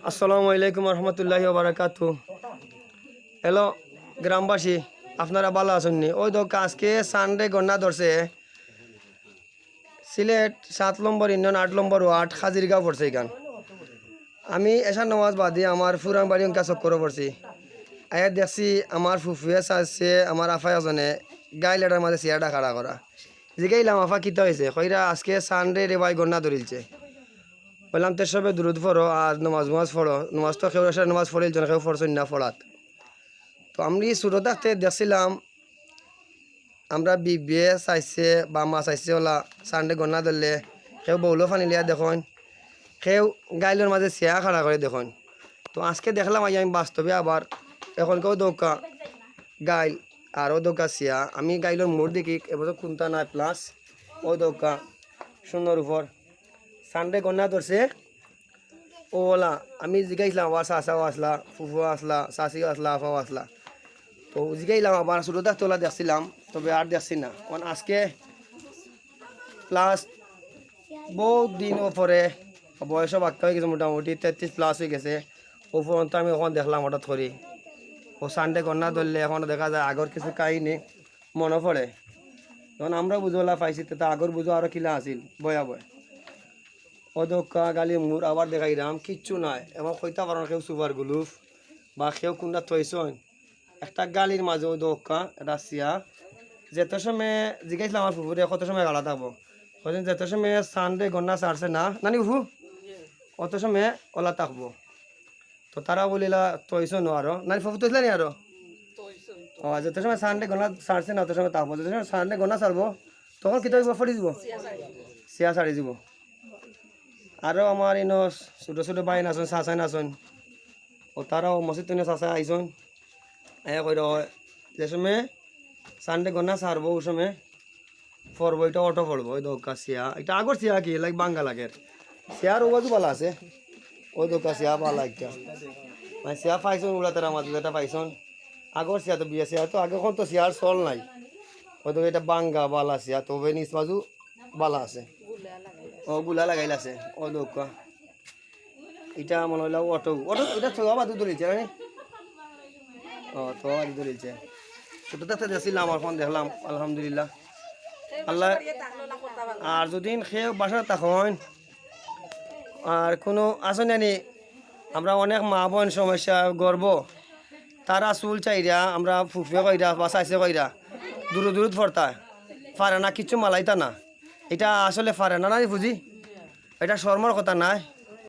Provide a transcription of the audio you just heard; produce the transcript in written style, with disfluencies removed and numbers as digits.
আসসালামু আলাইকুম রহমতুল্লাহি ওয়া বারাকাতুহু। হ্যালো গ্রামবাসী, আপনারা ভালো আছেন নি? ওই তো আজকে সানডে গন্না ধরছে সিলেট 7 নম্বর ইউনিয়ন 8 নম্বর ওয়ার্ড হাজিরগাঁও পড়ছে এখান। আমি এশার নামাজ বাদে আমার ফুরান বাড়ি অঙ্কা চক্করও পড়ছি। আয়া দেখছি আমার ফুফুয়ে চাইছে আমার আফাই এজনে গাই লেটার মাঝে চেয়ারটা খাড়া করা। জিগাইলাম আফা কিতা হয়েছে? কইরা আজকে সানডে রে ভাই গন্না ধরিলছে। বললাম তো সবে দুরুদ পড়ো আর নমাজ পড়ো। নমাজ তো কেউ এসে নমাজ পড়িল জন কেউ পড়ছেন না পড়াত। তো আমি ছোটো থাকতে দেখছিলাম আমরা বিবিএ চাইছে বা মা চাইছে ওলা সানডে গন্না ধরলে কেউ বউলো ফানি লিয়া দেখুন, কেউ গাইলোর মাঝে চেয়া খাড়া করে দেখুন। তো আজকে দেখলাম আমি বাস্তবে আবার এখন কেউ দৌকা গাইল আর ও দৌকা চেয়া। আমি গাইলোর মোড় দেখি এবছর কোনটা নাই প্লাস ও দৌকা শূন্যর উপর সানডে গন্না ধরছে ওলা। আমি জিগাইছিলাম আবার চাচাও আসলা, ফুফুও আসলা, চাচিও আসলা, আফাও আসলা। তো জিগাইলাম আবার ছোটো থাকতে ওলা দেখছিলাম, তবে আর দেখছি না। কারণ আজকে প্লাস বহুত দিন পরে বয়সও বাক্কা হয়ে গেছে, মোটামুটি 33 প্লাস হয়ে গেছে। ও পর্যন্ত আমি ওখানে দেখলাম হঠাৎ করি ও সানডে গন্না ধরলে এখনও দেখা যায় আগর কিছু কাহিনি মনে পড়ে। তখন আমরা বুঝলা পাইছি তা আগর বুঝো আরও কিলা আছিল বয়া বয় অদকা গালি মুর আবার দেখাইলাম কিচ্ছু নাই। এমন কইতা পারেন কেউ সুপার গ্লুফ বা কেউ কোনটা থইছন একটা গালির মাঝে দকা এটা চিয়া। যেত সময় জিজ্ঞাসলাম আমার ফুফুরে কত সময় গালা থাকবো, যেত সময় সানডে গন্না ছাড়ছে না নানি ফুফু অত সময় ওলা থাকবো। তো তারা বলিলা তৈছো আরো নানি ফুফু তৈছিল নি আরো ও যেত সময় সানডে গন্না ছাড়ছে না অত সময় থাকবো। যেত সময় সানডে গন্না ছাড়বো তখন কি তৈব ফরি দিব চিয়া ছাড়ি দিব। আরও আমার ইনো ছোটো ছোটো বাইন আছেন চাচাইন আছেন ও তারাও মসজিদ তুনে চাচাই আইসন এ কই যে সময় সানডে গন্না ছাড়বো ওই সময় পড়বো এটা অটো পড়বো ওই দোকা চিয়া। এটা আগর চিয়া কি লাইক বাঙ্গা লাগের চেয়ার ওবাজু ভালো আছে ওই দোকা চিয়া ভালো একটা মানে চিয়া পাইছন ওগুলা তারা মাঝে যেটা পাইছন আগর চিয়া তো বিয়ে চিয়া তো আগেখন তো চিয়ার চল নাই ওই তো এটা বাঙ্গা বালা চিয়া তবে নিচ বাজু বালা আছে ও গুলা লাগাইল আছে ও দোকা এটা মনে হইল অটো অটো এটা ছোয়া বাদু ধরেছে না ও তো বাদু ধরেছে। ছোটো থাকতে দেখছিলাম আমার ফোন দেখলাম আলহামদুলিল্লাহ আল্লাহ। আর যদি সে বাসা তখন আর কোনো আসেন জানি আমরা অনেক মা বোন সমস্যা গর্ব তারা চুল চাইরা আমরা ফুফে কইরা বা চাইছে কইরা দূর দূরত ফরতা পারে না কিচ্ছু মালাইতা না। এটা আসলে পারে না নাই বুঝি এটা শর্মার কথা নাই।